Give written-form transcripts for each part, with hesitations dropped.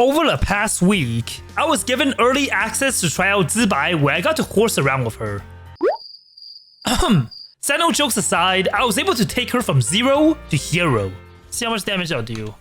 Over the past week, I was given early access to try out Zibai where I got to horse around with her. Sad no jokes aside, I was able to take her from 0 to hero. See how much damage I'll do.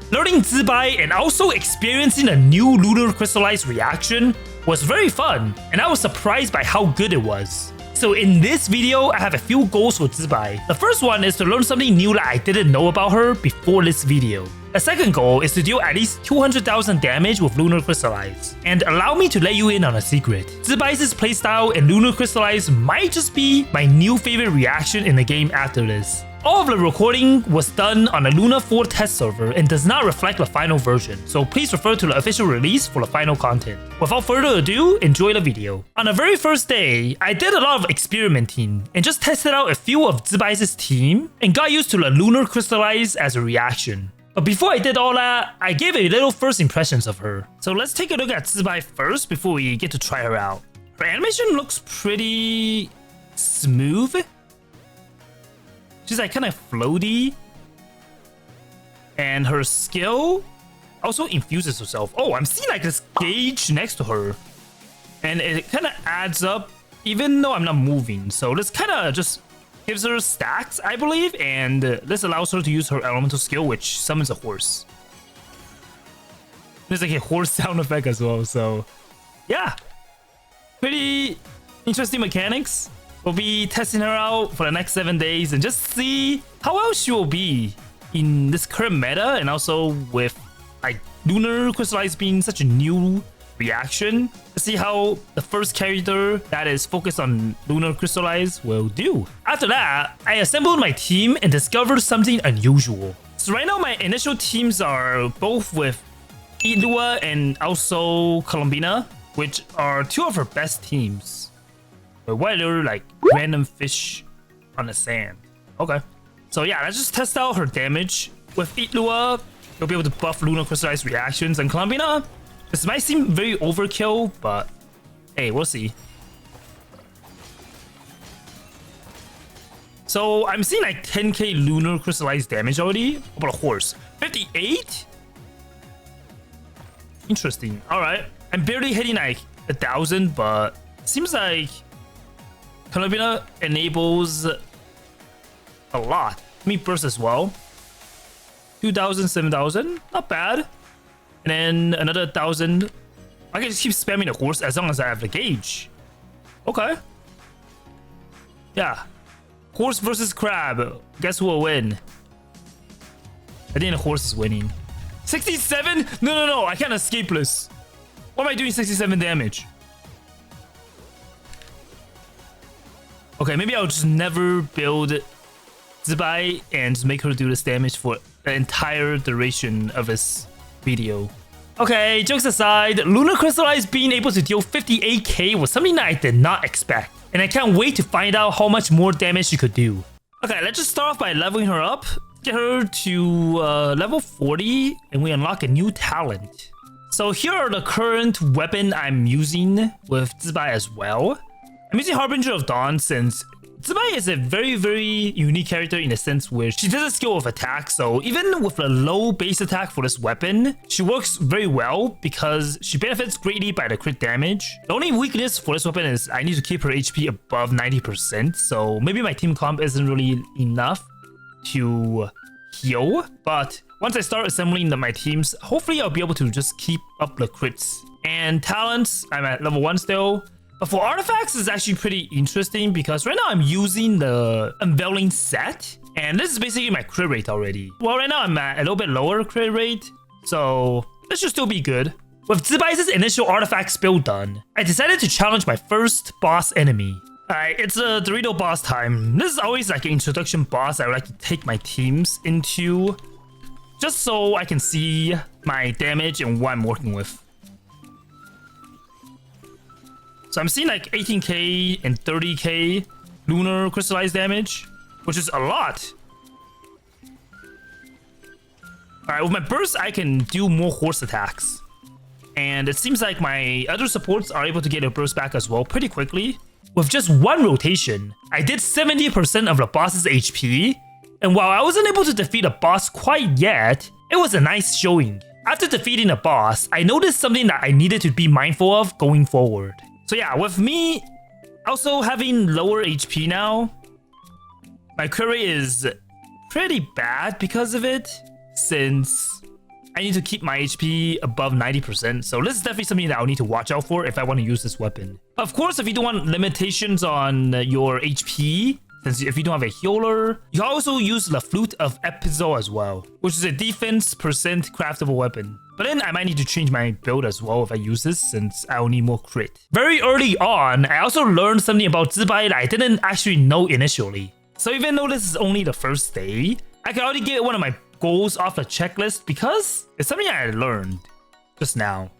Learning Zibai and also experiencing a new lunar crystallized reaction was very fun, and I was surprised by how good it was. So in this video, I have a few goals for Zibai. The first one is to learn something new that I didn't know about her before this video. The second goal is to deal at least 200,000 damage with Lunar Crystallize. And allow me to let you in on a secret. Zibai's playstyle in Lunar Crystallize might just be my new favorite reaction in the game after this. All of the recording was done on a Luna 4 test server and does not reflect the final version, so please refer to the official release for the final content. Without further ado, enjoy the video. On the very first day, I did a lot of experimenting and just tested out a few of Zibai's team and got used to the Lunar Crystallize as a reaction. But before I did all that, I gave a little first impressions of her. So let's take a look at Zibai first before we get to try her out. Her animation looks pretty smooth. She's like kind of floaty. And her skill also infuses herself. Oh, I'm seeing like this gauge next to her. And it kind of adds up even though I'm not moving. So this kind of just gives her stacks, I believe. And this allows her to use her elemental skill, which summons a horse. There's like a horse sound effect as well. So yeah, pretty interesting mechanics. We'll be testing her out for the next 7 days and just see how well she will be in this current meta, and also with like Lunar Crystallize being such a new reaction, to see how the first character that is focused on Lunar Crystallize will do. After that, I assembled my team and discovered something unusual. So right now my initial teams are both with Ilua and also Colombina, which are two of her best teams. But why are there like random fish on the sand? Okay. So yeah, let's just test out her damage. With Ilua, you'll be able to buff Lunar Crystallized reactions. And Colombina, this might seem very overkill, but hey, we'll see. So I'm seeing like 10k Lunar Crystallized damage already. How about a horse? 58? Interesting. Alright. I'm barely hitting like 1,000, but seems like Colombina enables a lot. Me burst as well. 2,000, 7,000. Not bad. And then another 1,000. I can just keep spamming the horse as long as I have the gauge. Okay. Yeah. Horse versus crab. Guess who will win? I think the horse is winning. 67? No. I can't escape this. Why am I doing 67 damage? Okay, maybe I'll just never build Zibai and make her do this damage for the entire duration of this video. Okay, jokes aside, Lunar Crystallize being able to deal 58k was something that I did not expect. And I can't wait to find out how much more damage she could do. Okay, let's just start off by leveling her up. Get her to level 40 and we unlock a new talent. So here are the current weapon I'm using with Zibai as well. I'm using Harbinger of Dawn since Zibai is a very, very unique character in the sense where she does a skill with attack. So even with a low base attack for this weapon, she works very well because she benefits greatly by the crit damage. The only weakness for this weapon is I need to keep her HP above 90%. So maybe my team comp isn't really enough to heal. But once I start assembling my teams, hopefully I'll be able to just keep up the crits. And talents, I'm at level 1 still. But for artifacts, it's actually pretty interesting because right now I'm using the Unveiling set. And this is basically my crit rate already. Well, right now I'm at a little bit lower crit rate. So this should still be good. With Zibai's initial artifact build done, I decided to challenge my first boss enemy. Alright, it's a Dorito boss time. This is always like an introduction boss I would like to take my teams into, just so I can see my damage and what I'm working with. So I'm seeing like 18k and 30k Lunar Crystallized damage, which is a lot. Alright, with my burst, I can do more horse attacks. And it seems like my other supports are able to get a burst back as well pretty quickly. With just one rotation, I did 70% of the boss's HP. And while I wasn't able to defeat a boss quite yet, it it was a nice showing. After defeating a boss, I noticed something that I needed to be mindful of going forward. So yeah, with me also having lower HP now, my query is pretty bad because of it, since I need to keep my HP above 90%. So this is definitely something that I'll need to watch out for if I want to use this weapon. Of course, if you don't want limitations on your HP, since if you don't have a healer, you can also use the Flute of Epizo as well, which is a defense percent craftable weapon. But then I might need to change my build as well if I use this, since I will need more crit. Very early on, I also learned something about Zibai that I didn't actually know initially. So even though this is only the first day, I can already get one of my goals off the checklist because it's something I learned just now.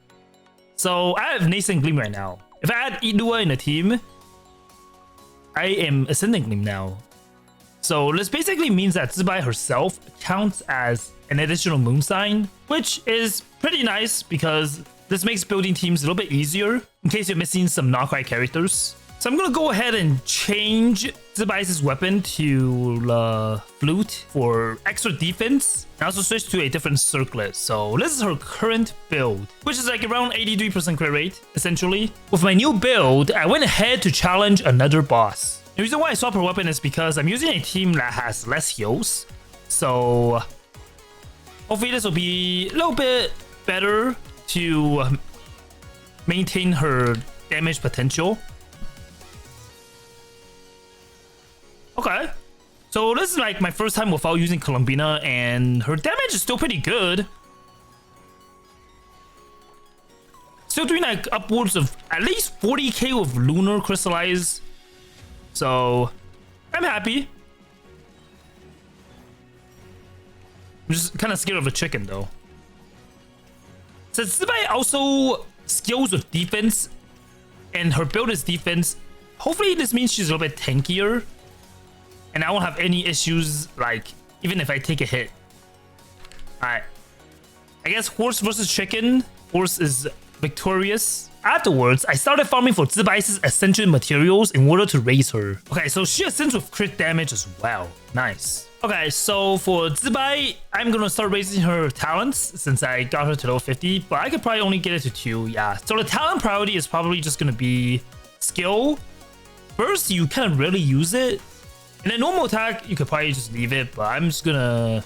So I have Nascent Gleam right now. If I add Ilua in the team, I am Ascending Gleam now. So this basically means that Zibai herself counts as an additional moon sign, which is pretty nice because this makes building teams a little bit easier in case you're missing some knockout characters. So I'm gonna go ahead and change Zibai's weapon to the flute for extra defense, and also switch to a different circlet. So this is her current build, which is like around 83% crit rate, essentially. With my new build, I went ahead to challenge another boss. The reason why I swap her weapon is because I'm using a team that has less heals. So hopefully this will be a little bit better to maintain her damage potential. Okay, so this is like my first time without using Columbina, and her damage is still pretty good. Still doing like upwards of at least 40k with Lunar Crystallize. So I'm happy. I'm just kind of scared of the chicken though. Since Zibai also skills with defense, and her build is defense, hopefully this means she's a little bit tankier. And I won't have any issues, like, even if I take a hit. Alright. I guess horse versus chicken. Horse is victorious. Afterwards, I started farming for Zibai's Ascension materials in order to raise her. Okay, so she ascends with crit damage as well. Nice. Okay, so for Zibai, I'm gonna start raising her talents since I got her to level 50. But I could probably only get it to 2, yeah. So the talent priority is probably just gonna be skill. First, you kind of really use it. In a normal attack, you could probably just leave it, but I'm just gonna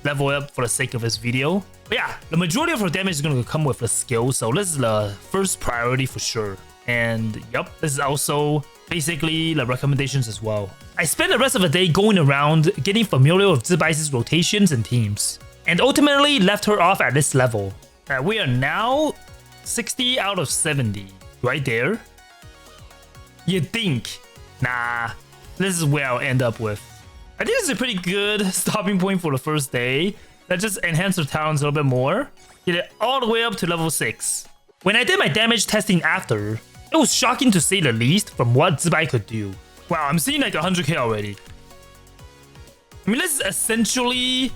level up for the sake of this video. But yeah, the majority of her damage is gonna come with the skill, so this is the first priority for sure. And yep, this is also basically the recommendations as well. I spent the rest of the day going around getting familiar with Zibai's rotations and teams, and ultimately left her off at this level. We are now 60 out of 70, right there. You think? Nah. This is where I'll end up with. I think this is a pretty good stopping point for the first day. Let's just enhance her talents a little bit more. Get it all the way up to level 6. When I did my damage testing after, it was shocking to say the least from what Zibai could do. Wow, I'm seeing like 100k already. I mean, this is essentially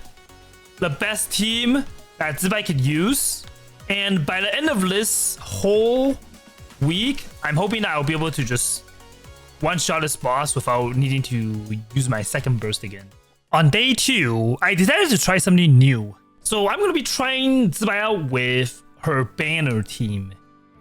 the best team that Zibai could use. And by the end of this whole week, I'm hoping that I'll be able to just one-shot this boss without needing to use my second burst again. On day 2, I decided to try something new. So I'm going to be trying Zibai out with her banner team.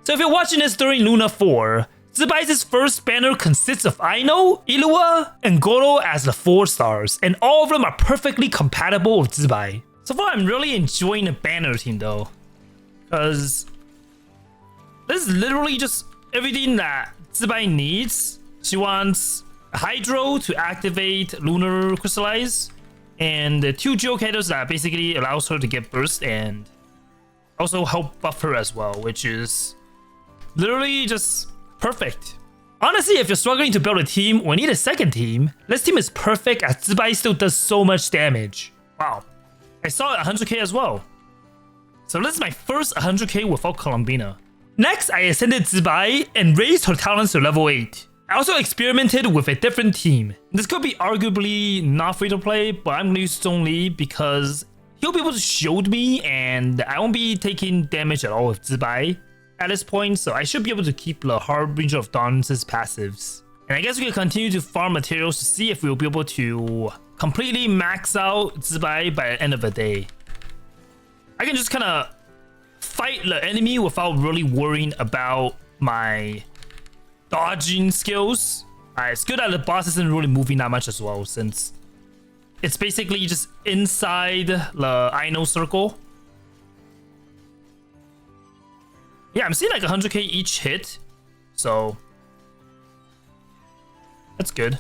So if you're watching this during Luna 4, Zibai's first banner consists of Aino, Ilua, and Goro as the 4 stars, and all of them are perfectly compatible with Zibai. So far, I'm really enjoying the banner team though, because this is literally just everything that Zibai needs. She wants Hydro to activate Lunar Crystallize, and the 2 geocators that basically allows her to get burst and also help buff her as well, which is literally just perfect. Honestly, if you're struggling to build a team or need a second team, this team is perfect as Zibai still does so much damage. Wow. I saw 100k as well. So this is my first 100k without Columbina. Next, I ascended Zibai and raised her talents to level 8. I also experimented with a different team. This could be arguably not free to play, but I'm gonna use Zhongli because he'll be able to shield me and I won't be taking damage at all with Zibai at this point, so I should be able to keep the Harbinger of Dawn's passives. And I guess we can continue to farm materials to see if we'll be able to completely max out Zibai by the end of the day. I can just kind of fight the enemy without really worrying about my dodging skills. It's good that the boss isn't really moving that much as well, since it's basically just inside the Ino circle. Yeah, I'm seeing like 100k each hit, so that's good.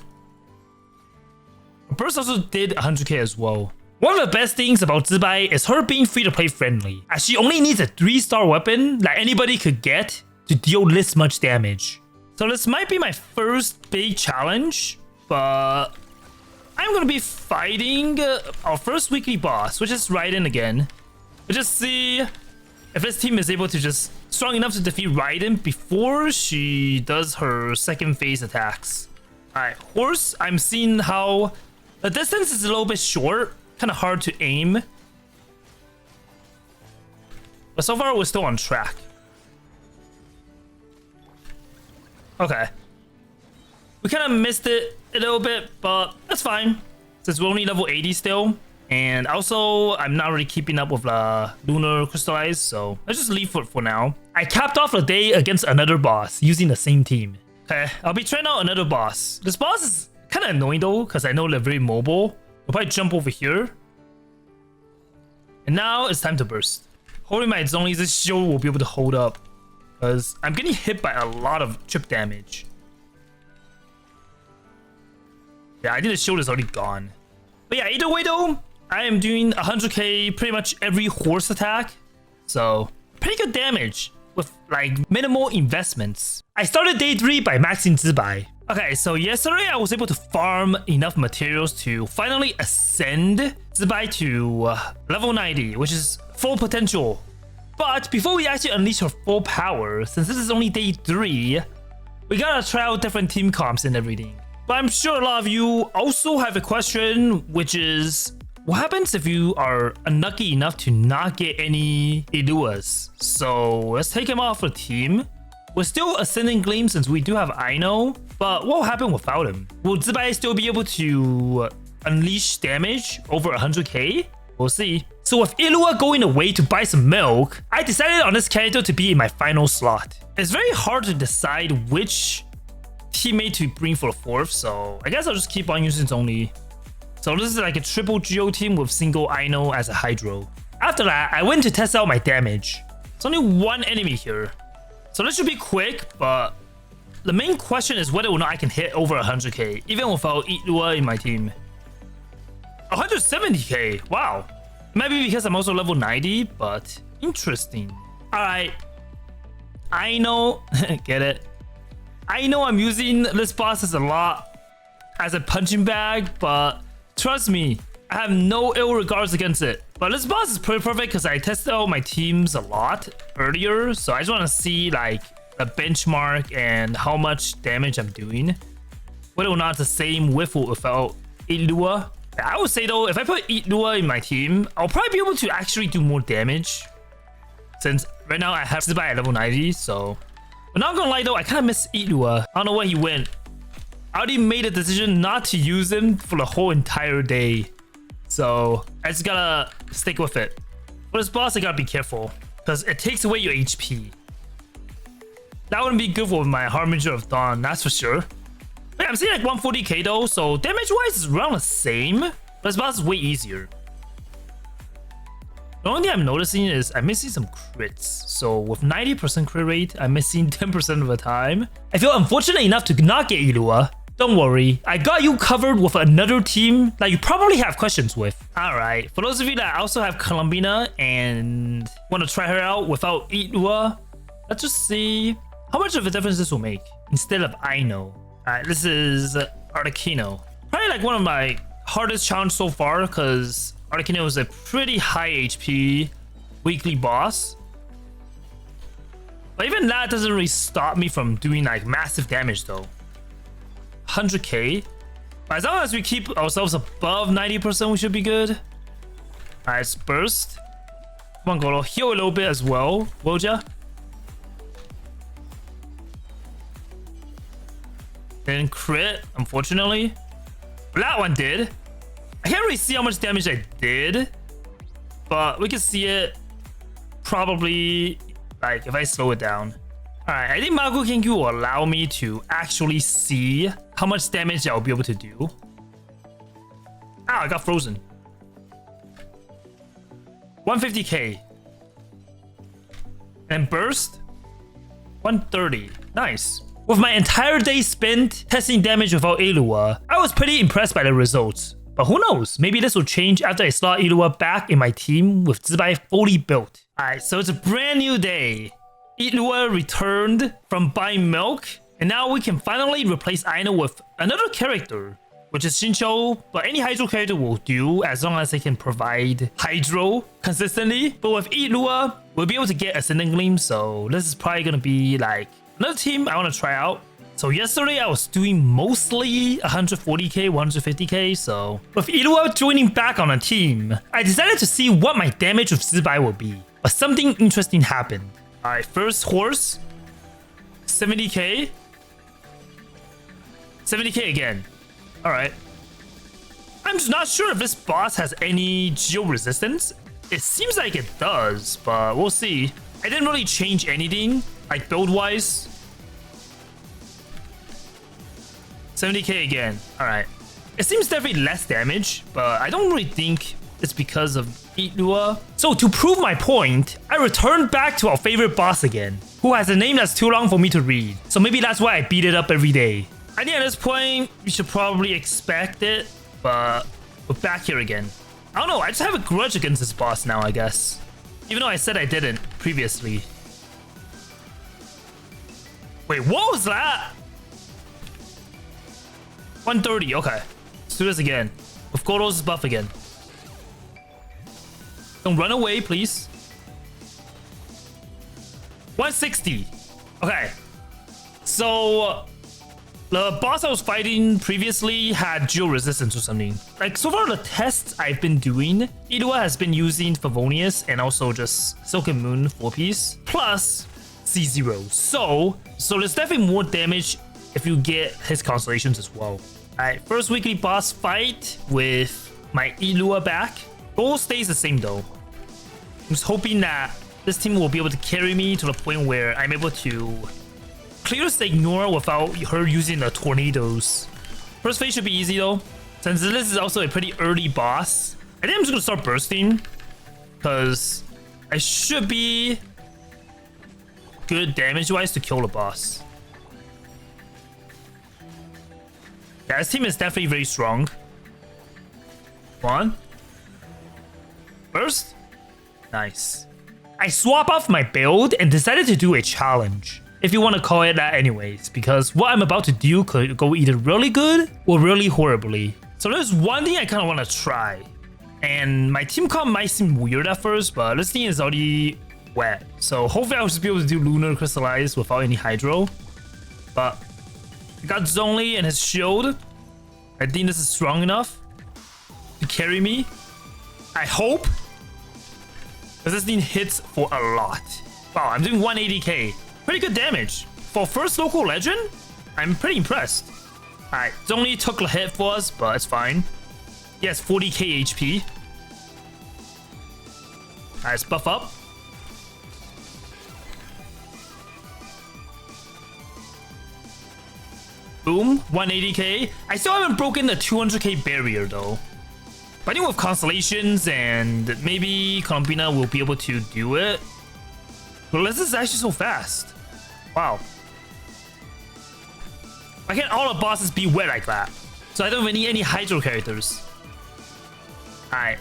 Burst also did 100k as well. One of the best things about Zibai is her being free-to-play friendly, as she only needs a 3-star weapon that anybody could get to deal this much damage. So this might be my first big challenge, but I'm gonna be fighting our first weekly boss, which is Raiden again. We'll just see if this team is able to just strong enough to defeat Raiden before she does her second phase attacks. Alright, horse, I'm seeing how the distance is a little bit short, kind of hard to aim. But so far we're still on track. Okay. We kind of missed it a little bit, but that's fine, since we're only level 80 still. And also, I'm not really keeping up with the Lunar Crystallize, so let's just leave it for now. I capped off the day against another boss using the same team. Okay, I'll be trying out another boss. This boss is kind of annoying though, because I know they're very mobile. I'll probably jump over here. And now it's time to burst. Holding my Zonglies, this shield will be able to hold up, because I'm getting hit by a lot of chip damage. Yeah, I think the shield is already gone. But yeah, either way though, I am doing 100k pretty much every horse attack. So, pretty good damage with like minimal investments. I started day 3 by maxing Zibai. Okay, so yesterday I was able to farm enough materials to finally ascend Zibai to level 90, which is full potential. But before we actually unleash her full power, since this is only day 3, we gotta try out different team comps and everything. But I'm sure a lot of you also have a question, which is, what happens if you are unlucky enough to not get any Iluas? So let's take him off the team. We're still ascending Gleam since we do have Ino, but what will happen without him? Will Zibai still be able to unleash damage over 100k? We'll see. So with Ilua going away to buy some milk, I decided on this character to be in my final slot. It's very hard to decide which teammate to bring for the 4th, so I guess I'll just keep on using Zonly. So this is like a triple Geo team with single Ino as a Hydro. After that, I went to test out my damage. There's only one enemy here, so this should be quick, but the main question is whether or not I can hit over 100k, even without Ilua in my team. 170k, wow. Maybe because I'm also level 90, but interesting. Alright, I know, get it? I know I'm using this boss as a punching bag, but trust me, I have no ill regards against it. But this boss is pretty perfect because I tested out my teams a lot earlier, so I just want to see like a benchmark and how much damage I'm doing. Whether or not it's the same with or without Ilua. I would say though, if I put Ilua in my team, I'll probably be able to actually do more damage, since right now I have Zibai at level 90, so. But not gonna lie though, I kind of miss Ilua. I don't know where he went. I already made a decision not to use him for the whole entire day, so I just gotta stick with it. For this boss, I gotta be careful, because it takes away your HP. That wouldn't be good for my Harbinger of Dawn, that's for sure. But yeah, I'm seeing like 140k though, so damage-wise is around the same, but this boss is way easier. The only thing I'm noticing is I'm missing some crits. So with 90% crit rate, I'm missing 10% of the time. I feel unfortunate enough to not get Ilua. Don't worry, I got you covered with another team that you probably have questions with. Alright, for those of you that also have Columbina and want to try her out without Ilua, let's just see how much of a difference this will make instead of Ino. Alright, this is Arlecchino. Probably like one of my hardest challenges so far, because Arlecchino is a pretty high HP weekly boss. But even that doesn't really stop me from doing like massive damage though. 100k. But as long as we keep ourselves above 90%, we should be good. Alright, let's burst. Come on, Golo. Heal a little bit as well, Woja. Didn't crit, unfortunately. But that one did. I can't really see how much damage I did, but we can see it probably, like, if I slow it down. Alright, I think Mago Kenku will allow me to actually see how much damage I'll be able to do. Ah, I got frozen. 150k. And burst? 130. Nice. With my entire day spent testing damage without Ilua, I was pretty impressed by the results. But who knows, maybe this will change after I slot Ilua back in my team with Zibai fully built. Alright, so it's a brand new day. Ilua returned from buying milk, and now we can finally replace Aina with another character, which is Shincho, but any Hydro character will do as long as they can provide Hydro consistently. But with Ilua, we'll be able to get Ascending Gleam, so this is probably gonna be like another team I want to try out. So yesterday I was doing mostly 140k, 150k, so with Ilua joining back on a team, I decided to see what my damage with Zibai will be. But something interesting happened. Alright, first horse, 70k, 70k again. Alright. I'm just not sure if this boss has any geo resistance. It seems like it does, but we'll see. I didn't really change anything, like build-wise. 70k again. Alright. It seems definitely less damage, but I don't really think it's because of Ilua. So to prove my point, I returned back to our favorite boss again, who has a name that's too long for me to read. So maybe that's why I beat it up every day. I think at this point, you should probably expect it, but we're back here again. I don't know, I just have a grudge against this boss now, I guess. Even though I said I didn't previously. Wait, what was that? 130, okay. Let's do this again. With Goro's buff again. Don't run away, please. 160. Okay. So the boss I was fighting previously had geo resistance or something. Like, so far the tests I've been doing, Ilua has been using Favonius and also just Silken Moon 4-piece plus C0. So there's definitely more damage if you get his constellations as well. Alright, first weekly boss fight with my Ilua back. Goal stays the same though. I'm just hoping that this team will be able to carry me to the point where I'm able to clear the ignore without her using the tornadoes. First phase should be easy though, since this is also a pretty early boss. I think I'm just gonna start bursting, because I should be good damage-wise to kill the boss. Yeah, this team is definitely very strong. One. Burst. Nice. I swap off my build and decided to do a challenge, if you want to call it that anyways, because what I'm about to do could go either really good or really horribly. So there's one thing I kind of want to try. And my team comp might seem weird at first, but this thing is already wet. So hopefully I'll just be able to do Lunar Crystallize without any Hydro. But I got Zhongli and his shield. I think this is strong enough to carry me. I hope. Because this thing hits for a lot. Wow, I'm doing 180k. Pretty good damage. For first local legend, I'm pretty impressed. Alright, Zhongli took a hit for us, but it's fine. He has 40k HP. Alright, let's buff up. Boom, 180k. I still haven't broken the 200k barrier though. But I think with Constellations and maybe Columbina will be able to do it. But this is actually so fast. Wow. Why can't all the bosses be wet like that? So I don't even need any Hydro characters. Alright.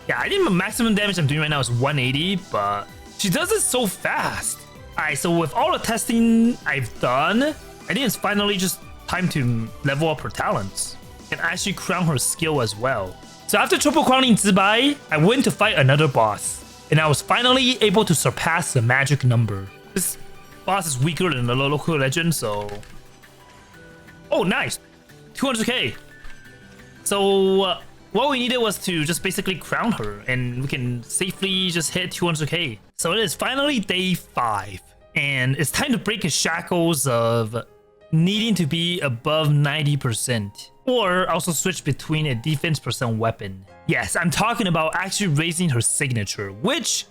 Yeah, I think the maximum damage I'm doing right now is 180, but she does it so fast. Alright, so with all the testing I've done, I think it's finally just time to level up her talents and actually crown her skill as well. So after triple crowning Zibai, I went to fight another boss, and I was finally able to surpass the magic number. This boss is weaker than the local legend, so... Oh, nice! 200k! So what we needed was to just basically crown her, and we can safely just hit 200k. So it is finally day 5, and it's time to break the shackles of needing to be above 90%. Or also switch between a defense % weapon. Yes, I'm talking about actually raising her signature, which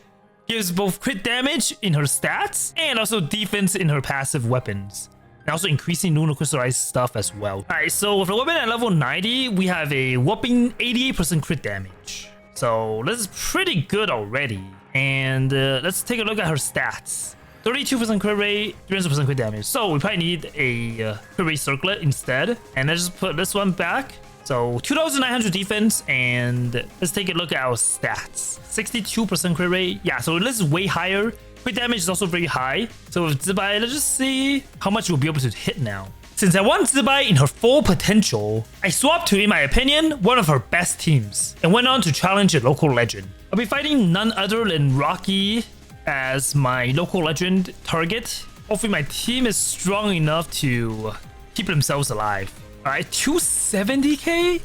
Gives both crit damage in her stats and also defense in her passive weapons. And also increasing lunar crystallized stuff as well. Alright, so with a weapon at level 90, we have a whopping 88% crit damage. So this is pretty good already. And let's take a look at her stats. 32% crit rate, 300% crit damage. So we probably need a crit rate circlet instead. And let's just put this one back. So 2,900 defense, and let's take a look at our stats. 62% crit rate. Yeah, so this is way higher. Crit damage is also very high. So with Zibai, let's just see how much we'll be able to hit now. Since I want Zibai in her full potential, I swapped to, in my opinion, one of her best teams, and went on to challenge a local legend. I'll be fighting none other than Rocky as my local legend target. Hopefully my team is strong enough to keep themselves alive. Alright, 270k?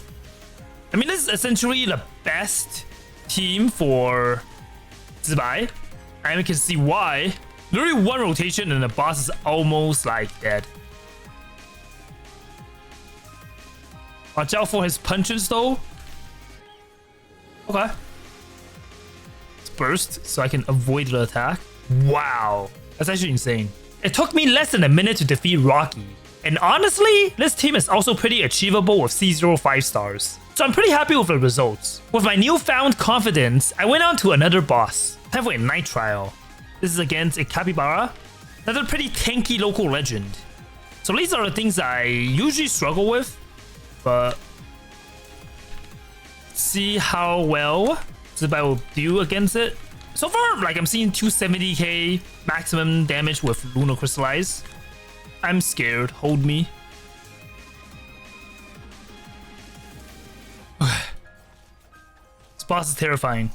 I mean, this is essentially the best team for Zibai. And we can see why. Literally one rotation and the boss is almost like dead. Watch out for his punches though. Okay. Let's burst so I can avoid the attack. Wow. That's actually insane. It took me less than a minute to defeat Rocky. And honestly, this team is also pretty achievable with C0 5 stars. So I'm pretty happy with the results. With my newfound confidence, I went on to another boss. Time for a night trial. This is against a Capybara, another pretty tanky local legend. So these are the things I usually struggle with, but see how well Zubai will do against it. So far, like I'm seeing 270k maximum damage with Lunar Crystallize. I'm scared. Hold me. This boss is terrifying.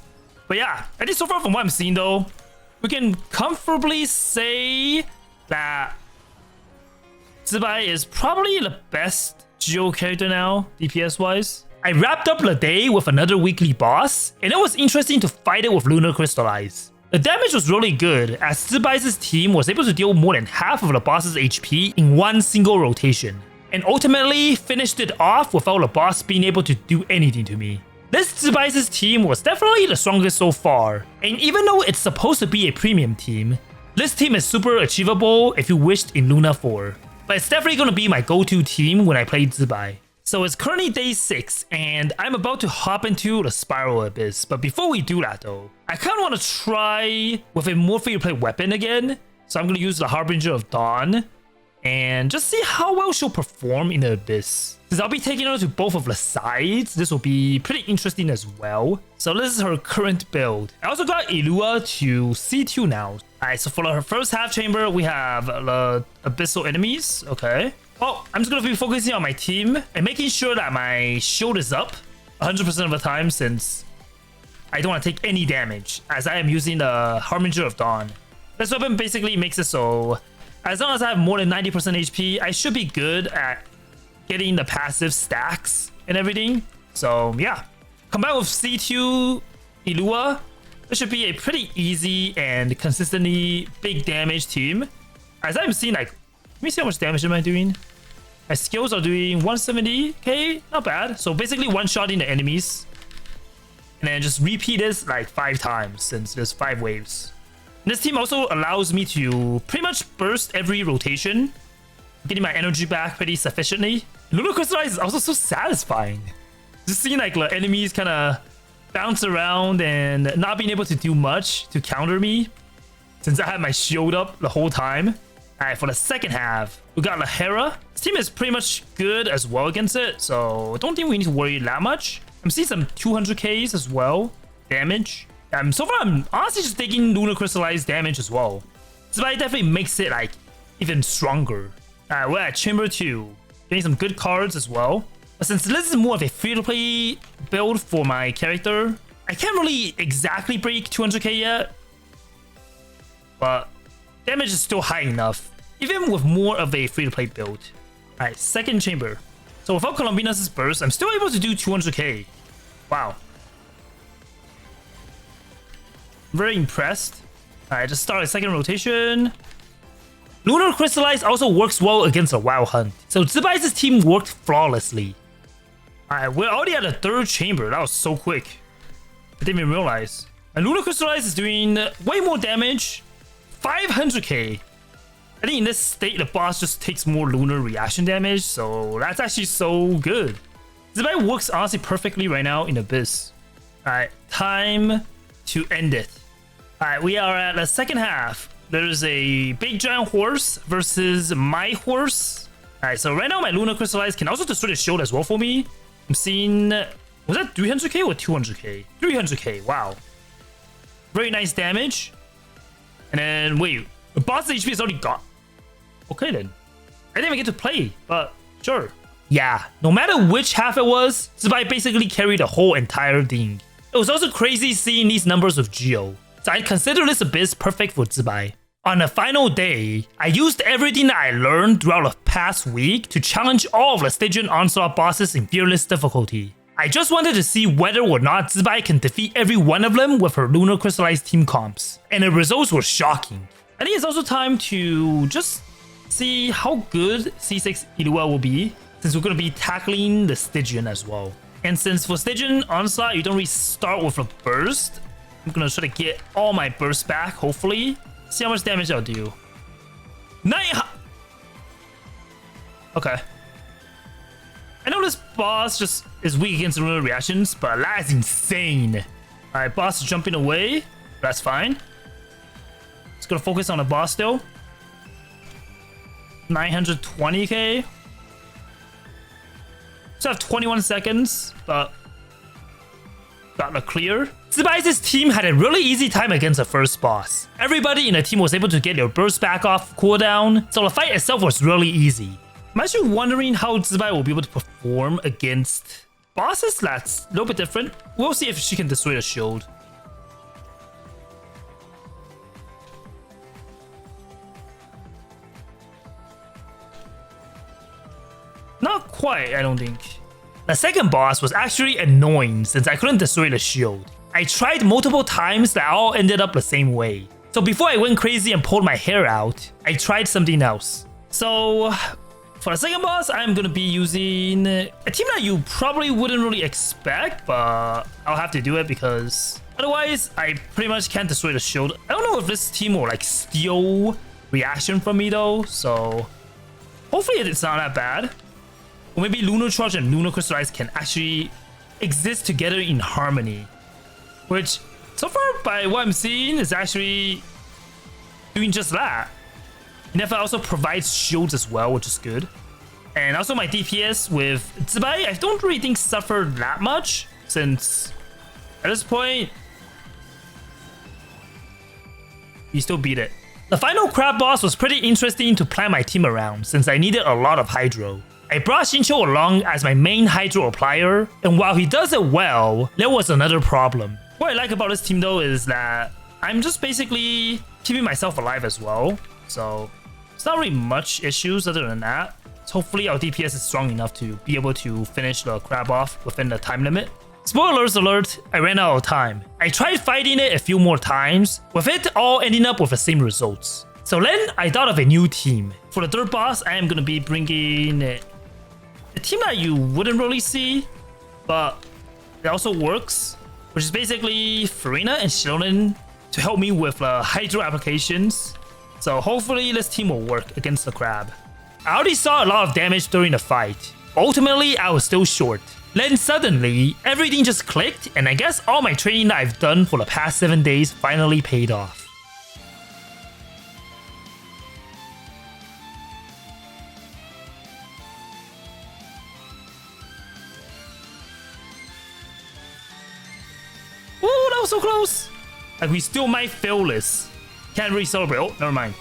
But yeah, at least so far from what I'm seeing though, we can comfortably say that Zibai is probably the best Geo character now, DPS wise. I wrapped up the day with another weekly boss, and it was interesting to fight it with Lunar Crystallize. The damage was really good, as Zibai's team was able to deal more than half of the boss's HP in one single rotation, and ultimately finished it off without the boss being able to do anything to me. This Zibai's team was definitely the strongest so far, and even though it's supposed to be a premium team, this team is super achievable if you wished in Luna 4. But it's definitely going to be my go-to team when I play Zibai. So it's currently day 6, and I'm about to hop into the Spiral Abyss. But before we do that though, I kind of want to try with a more free-to-play weapon again. So I'm going to use the Harbinger of Dawn and just see how well she'll perform in the Abyss. Since I'll be taking her to both of the sides, this will be pretty interesting as well. So this is her current build. I also got Ilua to C2 now. Alright, so for her first half chamber, we have the Abyssal enemies. Okay. Well, I'm just going to be focusing on my team and making sure that my shield is up 100% of the time, since I don't want to take any damage, as I am using the Harbinger of Dawn. This weapon basically makes it so as long as I have more than 90% HP, I should be good at getting the passive stacks and everything. So yeah, combined with C2 Ilua, this should be a pretty easy and consistently big damage team. As I'm seeing, like, let me see how much damage am I doing. My skills are doing 170k, not bad. So basically one-shotting the enemies, and then just repeat this like 5 times since there's 5 waves. And this team also allows me to pretty much burst every rotation, getting my energy back pretty sufficiently. Lunar Crystallize is also so satisfying. Just seeing like the enemies kind of bounce around and not being able to do much to counter me, since I had my shield up the whole time. Alright, for the second half, we got La Hera. This team is pretty much good as well against it, so I don't think we need to worry that much. I'm seeing some 200ks as well, damage. So far, I'm honestly just taking Lunar Crystallized damage as well. Zibai definitely makes it like even stronger. Alright, we're at Chamber 2. Getting some good cards as well. But since this is more of a free-to-play build for my character, I can't really exactly break 200k yet. But damage is still high enough, even with more of a free-to-play build. Alright, second chamber. So without Columbina's burst, I'm still able to do 200k. Wow. Very impressed. Alright, just start a second rotation. Lunar Crystallize also works well against a Wild Hunt, so Zibai's team worked flawlessly. Alright, we're already at the third chamber. That was so quick. I didn't even realize. And Lunar Crystallize is doing way more damage. 500k. I think in this state, the boss just takes more lunar reaction damage, so that's actually so good. Zibai works honestly perfectly right now in Abyss. Alright, time to end it. Alright, we are at the second half. There's a big giant horse versus my horse. Alright, so right now my Lunar Crystallize can also destroy the shield as well for me. I'm seeing... was that 300k or 200k? 300k, wow. Very nice damage. And then, wait, the boss HP is already got. Okay then. I didn't even get to play, but sure. Yeah, no matter which half it was, Zubai basically carried the whole entire thing. It was also crazy seeing these numbers with Geo. So I consider this Abyss perfect for Zubai. On the final day, I used everything that I learned throughout the past week to challenge all of the Stigian onslaught bosses in fearless difficulty. I just wanted to see whether or not Zibai can defeat every one of them with her Lunar Crystallized team comps, and the results were shocking. I think it's also time to just see how good C6 Ilua will be, since we're going to be tackling the Stigian as well. And since for Stigian onslaught, you don't really start with a burst, I'm going to try to get all my bursts back, hopefully. See how much damage I'll do. 9. Okay. I know this boss just is weak against lunar reactions, but that is insane. Alright, boss is jumping away. That's fine. Just gonna focus on the boss still. 920k. Still have 21 seconds, but got the clear. Zubai's team had a really easy time against the first boss. Everybody in the team was able to get their burst back off cooldown, so the fight itself was really easy. I'm actually wondering how Zibai will be able to perform against bosses that's a little bit different. We'll see if she can destroy the shield. Not quite, I don't think. The second boss was actually annoying since I couldn't destroy the shield. I tried multiple times that all ended up the same way. So before I went crazy and pulled my hair out, I tried something else. So for the second boss, I'm going to be using a team that you probably wouldn't really expect, but I'll have to do it because otherwise I pretty much can't destroy the shield. I don't know if this team will like steal reaction from me though, so hopefully it's not that bad. Or maybe Lunar Charge and Lunar Crystallize can actually exist together in harmony. Which, so far, by what I'm seeing, is actually doing just that. Nefa also provides shields as well, which is good. And also my DPS with Zibai, I don't really think suffered that much, since at this point, we still beat it. The final crab boss was pretty interesting to plan my team around, since I needed a lot of Hydro. I brought Shincho along as my main Hydro applier, and while he does it well, there was another problem. What I like about this team though is that I'm just basically keeping myself alive as well, so it's not really much issues other than that. So hopefully our DPS is strong enough to be able to finish the crab off within the time limit. Spoilers alert, I ran out of time. I tried fighting it a few more times, with it all ending up with the same results. So then I thought of a new team. For the third boss, I am going to be bringing a team that you wouldn't really see, but it also works, which is basically Farina and Shilonen to help me with Hydro applications. So hopefully this team will work against the crab. I already saw a lot of damage during the fight. Ultimately, I was still short. Then suddenly, everything just clicked, and I guess all my training that I've done for the past 7 days finally paid off. Oh, that was so close! Like, we still might fail this. Can't really celebrate. Oh, never mind.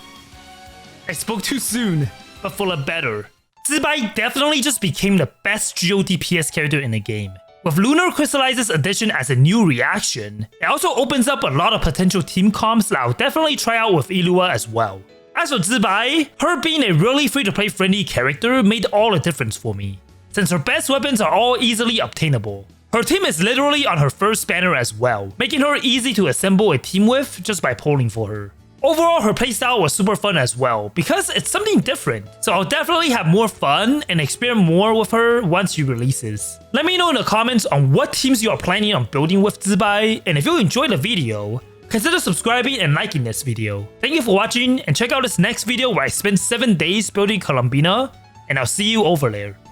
I spoke too soon, but for the better. Zibai definitely just became the best Geo DPS character in the game. With Lunar Crystallizes addition as a new reaction, it also opens up a lot of potential team comps that I'll definitely try out with Ilua as well. As for Zibai, her being a really free-to-play friendly character made all the difference for me, since her best weapons are all easily obtainable. Her team is literally on her first banner as well, making her easy to assemble a team with just by polling for her. Overall, her playstyle was super fun as well, because it's something different. So I'll definitely have more fun and experiment more with her once she releases. Let me know in the comments on what teams you are planning on building with Zibai, and if you enjoyed the video, consider subscribing and liking this video. Thank you for watching, and check out this next video where I spent 7 days building Columbina, and I'll see you over there.